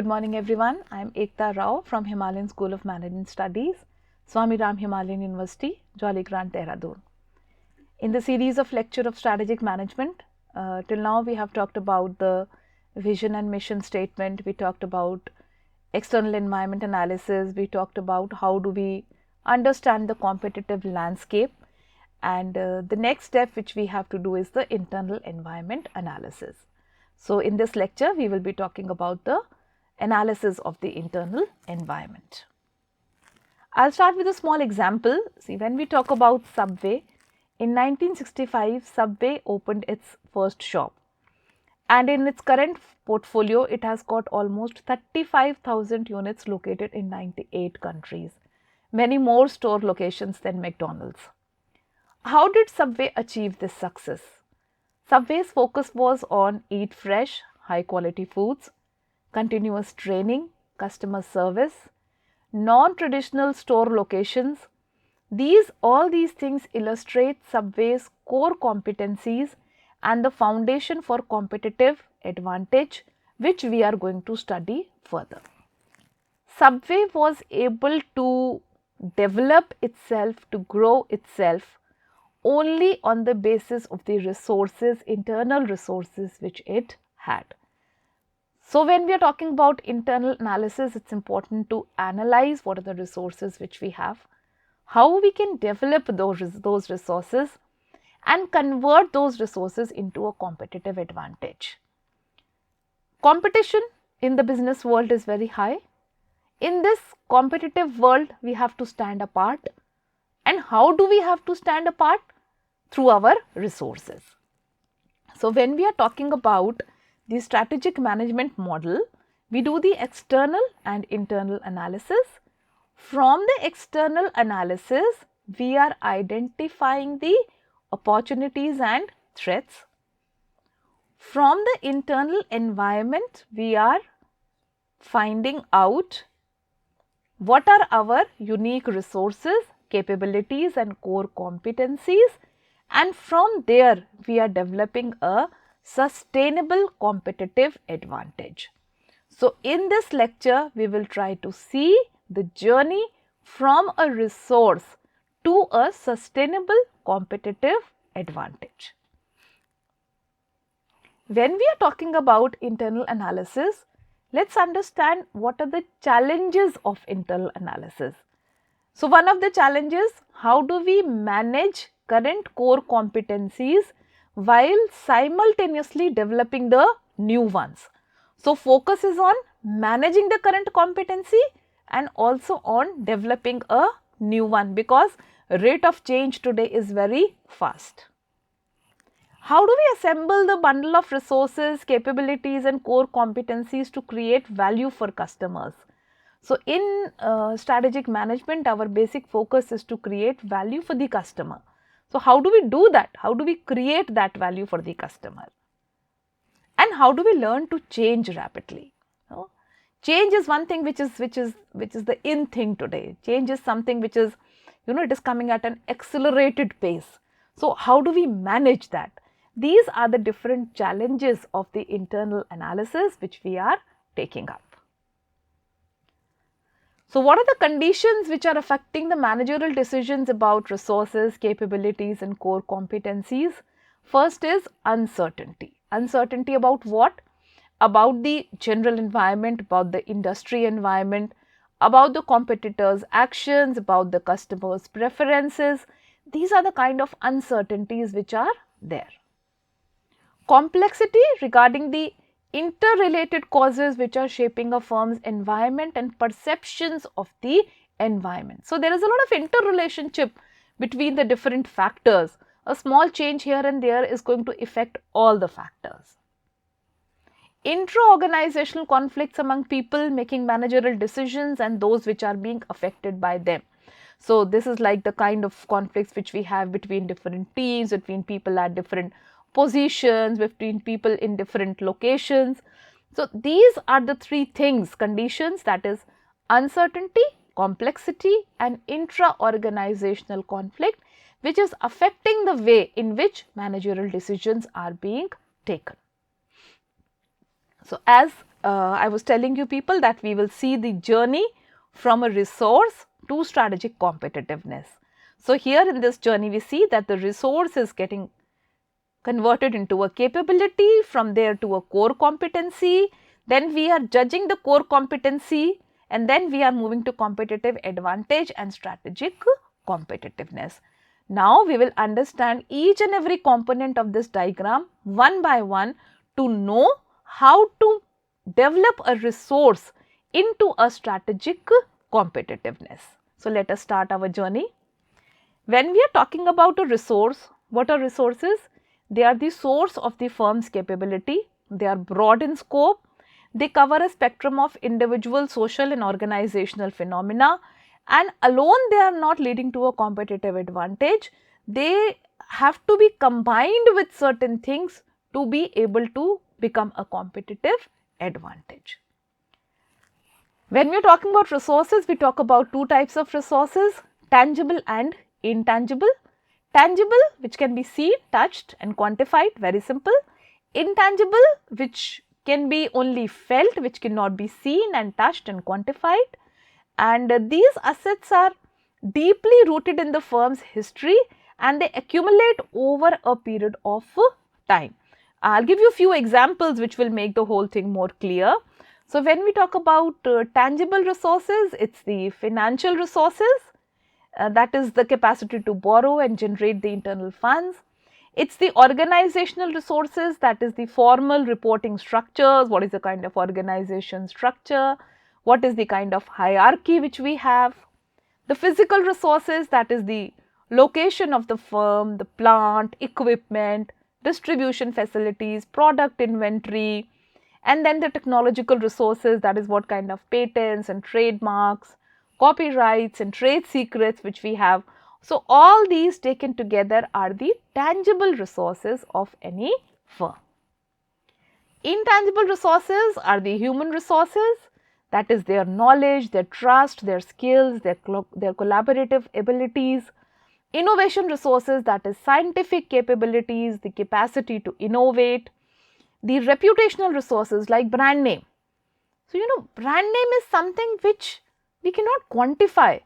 Good morning everyone. I am Ekta Rao from Himalayan School of Management Studies, Swami Ram Himalayan University, Jolly Grant, Dehradun. In the series of lecture of strategic management, till now we have talked about the vision and mission statement, we talked about external environment analysis, we talked about how do we understand the competitive landscape, and the next step which we have to do is the internal environment analysis. So, in this lecture we will be talking about the analysis of the internal environment. I will start with a small example. See, when we talk about Subway, in 1965 Subway opened its first shop, and in its current portfolio it has got almost 35,000 units located in 98 countries, many more store locations than McDonald's. How did Subway achieve this success? Subway's focus was on eat fresh, high quality foods, continuous training, customer service, non-traditional store locations. All these things illustrate Subway's core competencies and the foundation for competitive advantage, which we are going to study further. Subway was able to develop itself, to grow itself only on the basis of the resources, internal resources which it had. So, when we are talking about internal analysis, it is important to analyze what are the resources which we have, how we can develop those resources and convert those resources into a competitive advantage. Competition in the business world is very high. In this competitive world, we have to stand apart. And how do we have to stand apart? Through our resources. So, when we are talking about the strategic management model, we do the external and internal analysis. From the external analysis, we are identifying the opportunities and threats. From the internal environment, we are finding out what are our unique resources, capabilities and core competencies, and from there we are developing a sustainable competitive advantage. So, in this lecture we will try to see the journey from a resource to a sustainable competitive advantage. When we are talking about internal analysis, let us understand what are the challenges of internal analysis. So, one of the challenges, how do we manage current core competencies while simultaneously developing the new ones. So, focus is on managing the current competency and also on developing a new one, because rate of change today is very fast. How do we assemble the bundle of resources, capabilities and core competencies to create value for customers? So, in strategic management, our basic focus is to create value for the customer. So, how do we do that? How do we create that value for the customer? And how do we learn to change rapidly? Change is one thing which is the in thing today. Change is something which is, it is coming at an accelerated pace. So, how do we manage that? These are the different challenges of the internal analysis which we are taking up. So, what are the conditions which are affecting the managerial decisions about resources, capabilities and core competencies? First is uncertainty. Uncertainty about what? About the general environment, about the industry environment, about the competitors' actions, about the customers' preferences. These are the kind of uncertainties which are there. Complexity regarding the interrelated causes which are shaping a firm's environment and perceptions of the environment. So, there is a lot of interrelationship between the different factors. A small change here and there is going to affect all the factors. Intra-organizational conflicts among people making managerial decisions and those which are being affected by them. So, this is like the kind of conflicts which we have between different teams, between people at different positions, between people in different locations. So, these are the three things, conditions, that is uncertainty, complexity and intra-organizational conflict, which is affecting the way in which managerial decisions are being taken. So, as I was telling you people that we will see the journey from a resource to strategic competitiveness. So, here in this journey we see that the resource is getting converted into a capability, from there to a core competency, then we are judging the core competency, and then we are moving to competitive advantage and strategic competitiveness. Now, we will understand each and every component of this diagram one by one to know how to develop a resource into a strategic competitiveness. So, let us start our journey. When we are talking about a resource, what are resources? They are the source of the firm's capability. They are broad in scope. They cover a spectrum of individual, social and organizational phenomena, and alone they are not leading to a competitive advantage. They have to be combined with certain things to be able to become a competitive advantage. When we are talking about resources, we talk about two types of resources, tangible and intangible. Tangible, which can be seen, touched and quantified, very simple. Intangible, which can be only felt, which cannot be seen and touched and quantified. And these assets are deeply rooted in the firm's history and they accumulate over a period of time. I'll give you a few examples which will make the whole thing more clear. So, when we talk about tangible resources, it's the financial resources, that is the capacity to borrow and generate the internal funds. It's the organizational resources, that is the formal reporting structures, what is the kind of organization structure, what is the kind of hierarchy which we have. The physical resources, that is the location of the firm, the plant, equipment, distribution facilities, product inventory, and then the technological resources, that is what kind of patents and trademarks, copyrights and trade secrets which we have. So, all these taken together are the tangible resources of any firm. Intangible resources are the human resources, that is their knowledge, their trust, their skills, their collaborative abilities. Innovation resources, that is scientific capabilities, the capacity to innovate. The reputational resources like brand name. So, brand name is something which we cannot quantify,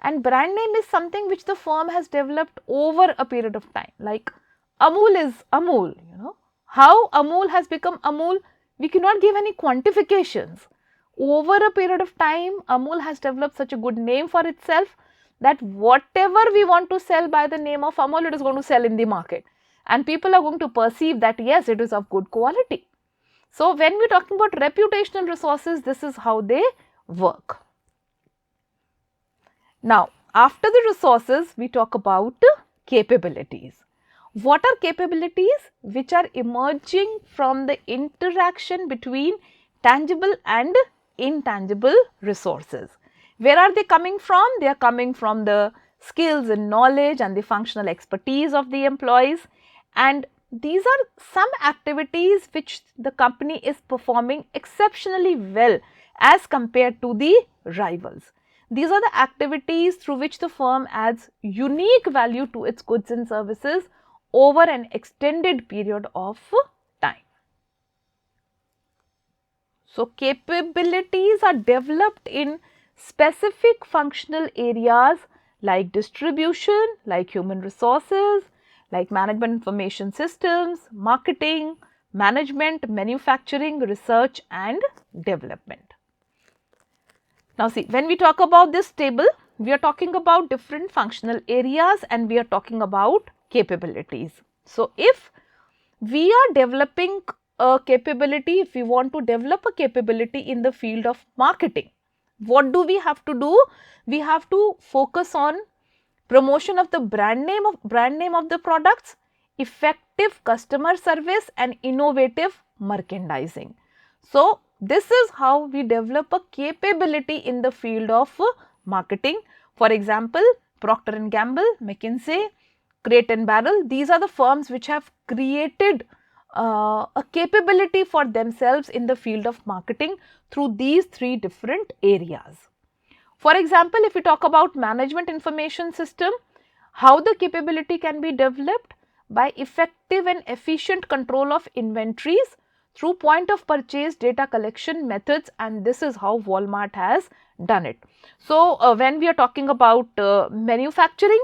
and brand name is something which the firm has developed over a period of time. Like Amul is Amul, how Amul has become Amul, we cannot give any quantifications. Over a period of time, Amul has developed such a good name for itself that whatever we want to sell by the name of Amul, it is going to sell in the market. And people are going to perceive that yes, it is of good quality. So, when we are talking about reputational resources, this is how they work. Now, after the resources, we talk about capabilities. What are capabilities? Which are emerging from the interaction between tangible and intangible resources. Where are they coming from? They are coming from the skills and knowledge and the functional expertise of the employees. And these are some activities which the company is performing exceptionally well as compared to the rivals. These are the activities through which the firm adds unique value to its goods and services over an extended period of time. So, capabilities are developed in specific functional areas like distribution, like human resources, like management information systems, marketing, management, manufacturing, research and development. Now, see, when we talk about this table, we are talking about different functional areas and we are talking about capabilities. So, if we are developing a capability, if we want to develop a capability in the field of marketing, what do we have to do? We have to focus on promotion of the brand name of the products, effective customer service and innovative merchandising. So, this is how we develop a capability in the field of marketing. For example, Procter & Gamble, McKinsey, Crate & Barrel, these are the firms which have created a capability for themselves in the field of marketing through these three different areas. For example, if we talk about management information system, how the capability can be developed? By effective and efficient control of inventories through point of purchase data collection methods, and this is how Walmart has done it. So, when we are talking about manufacturing,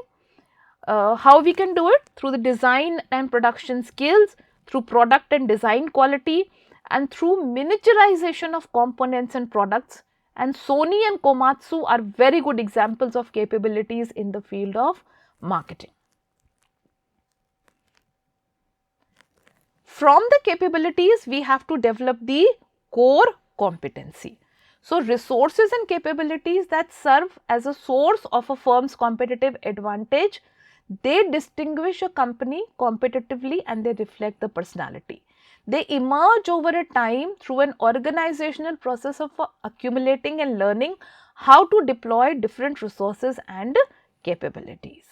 how we can do it? Through the design and production skills, through product and design quality, and through miniaturization of components and products. And Sony and Komatsu are very good examples of capabilities in the field of marketing. From the capabilities, we have to develop the core competency. So, resources and capabilities that serve as a source of a firm's competitive advantage, they distinguish a company competitively and they reflect the personality. They emerge over a time through an organizational process of accumulating and learning how to deploy different resources and capabilities.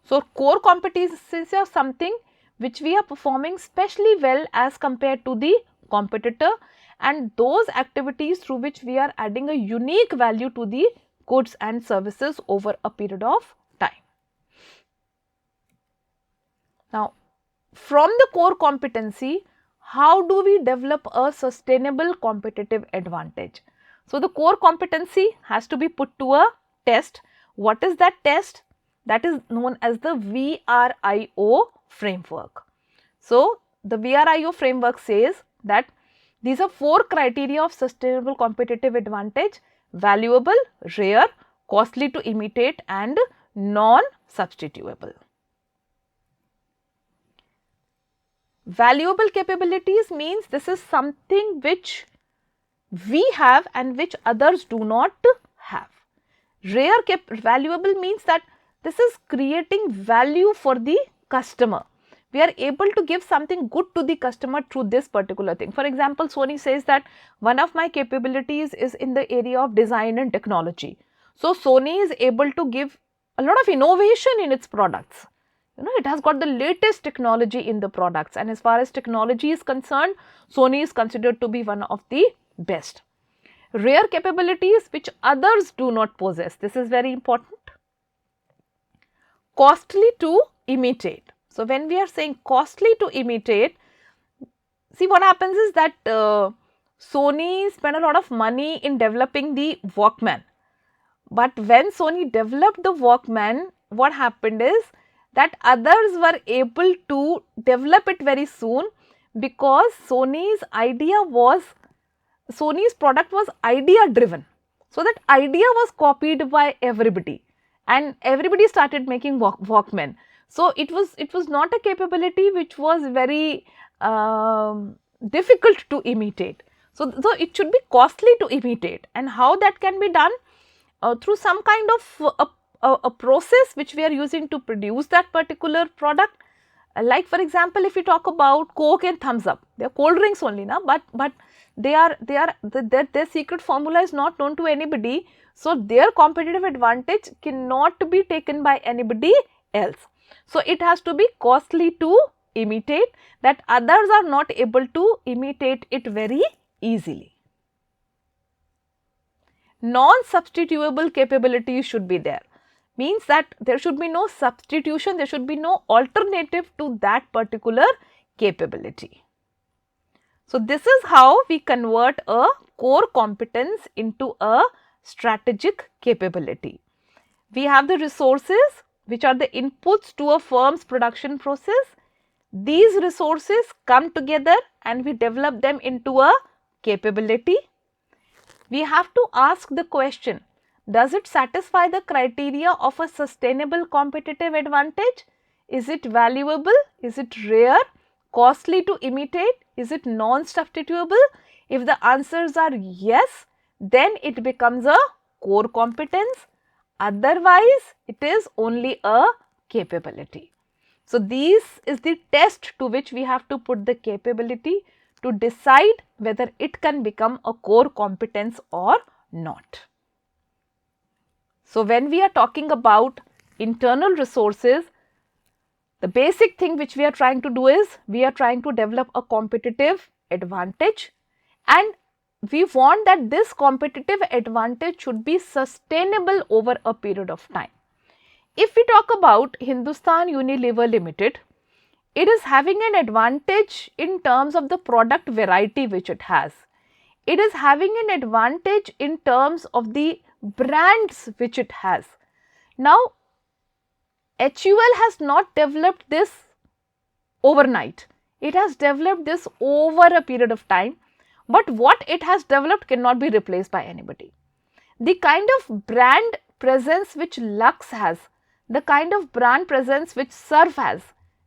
So, core competencies are something which we are performing specially well as compared to the competitor, and those activities through which we are adding a unique value to the goods and services over a period of time. Now, from the core competency, how do we develop a sustainable competitive advantage? So, the core competency has to be put to a test. What is that test? That is known as the VRIO framework. So, the VRIO framework says that these are 4 criteria of sustainable competitive advantage: valuable, rare, costly to imitate and non-substitutable. Valuable capabilities means this is something which we have and which others do not have. Valuable means that this is creating value for the customer. We are able to give something good to the customer through this particular thing. For example, Sony says that one of my capabilities is in the area of design and technology. So, Sony is able to give a lot of innovation in its products. It has got the latest technology in the products, and as far as technology is concerned, Sony is considered to be one of the best. Rare capabilities which others do not possess. This is very important. Costly to imitate. So, when we are saying costly to imitate, see what happens is that Sony spent a lot of money in developing the Walkman. But when Sony developed the Walkman, what happened is that others were able to develop it very soon, because Sony's product was idea driven. So, that idea was copied by everybody and everybody started making Walkman. So, it was not a capability which was very difficult to imitate. So, it should be costly to imitate, and how that can be done? Through some kind of a process which we are using to produce that particular product. Like for example, if we talk about Coke and Thumbs Up, they are cold drinks only now, but their secret formula is not known to anybody. So, their competitive advantage cannot be taken by anybody else. So, it has to be costly to imitate, that others are not able to imitate it very easily. Non-substitutable capabilities should be there. Means that there should be no substitution, there should be no alternative to that particular capability. So, this is how we convert a core competence into a strategic capability. We have the resources which are the inputs to a firm's production process. These resources come together and we develop them into a capability. We have to ask the question, does it satisfy the criteria of a sustainable competitive advantage? Is it valuable? Is it rare? Costly to imitate? Is it non-substitutable? If the answers are yes, then it becomes a core competence. Otherwise, it is only a capability. So, this is the test to which we have to put the capability to decide whether it can become a core competence or not. So, when we are talking about internal resources, the basic thing which we are trying to do is we are trying to develop a competitive advantage, and we want that this competitive advantage should be sustainable over a period of time. If we talk about Hindustan Unilever Limited, It is having an advantage in terms of the product variety which it has. It is having an advantage in terms of the brands which it has. Now, HUL has not developed this overnight. It has developed this over a period of time, but what it has developed cannot be replaced by anybody. The kind of brand presence which Lux has, the kind of brand presence which Surf has,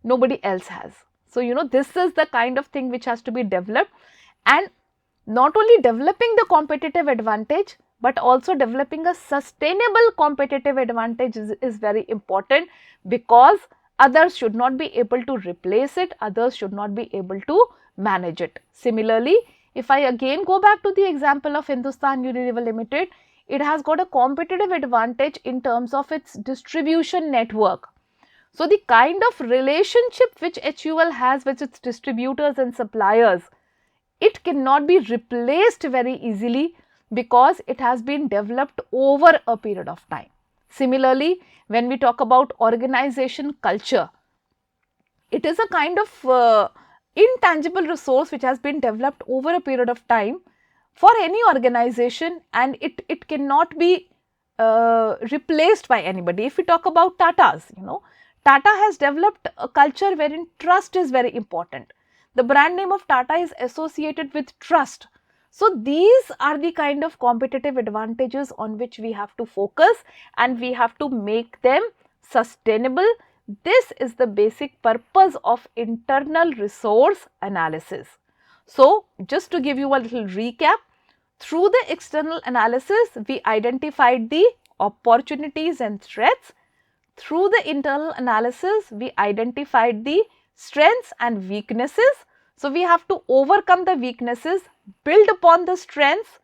nobody else has. So, this is the kind of thing which has to be developed, and not only developing the competitive advantage, but also developing a sustainable competitive advantage is very important, because others should not be able to replace it, others should not be able to manage it. Similarly, if I again go back to the example of Hindustan Unilever Limited, it has got a competitive advantage in terms of its distribution network. So, the kind of relationship which HUL has with its distributors and suppliers, it cannot be replaced very easily, because it has been developed over a period of time. Similarly, when we talk about organization culture, it is a kind of intangible resource which has been developed over a period of time for any organization, and it cannot be replaced by anybody. If we talk about Tata's, Tata has developed a culture wherein trust is very important. The brand name of Tata is associated with trust. So, these are the kind of competitive advantages on which we have to focus, and we have to make them sustainable. This is the basic purpose of internal resource analysis. So, just to give you a little recap, through the external analysis, we identified the opportunities and threats. Through the internal analysis, we identified the strengths and weaknesses. So, we have to overcome the weaknesses, build upon the strengths,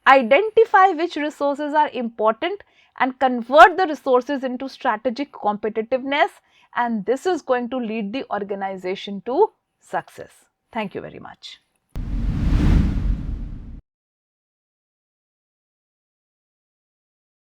identify which resources are important, and convert the resources into strategic competitiveness, and this is going to lead the organization to success. Thank you very much.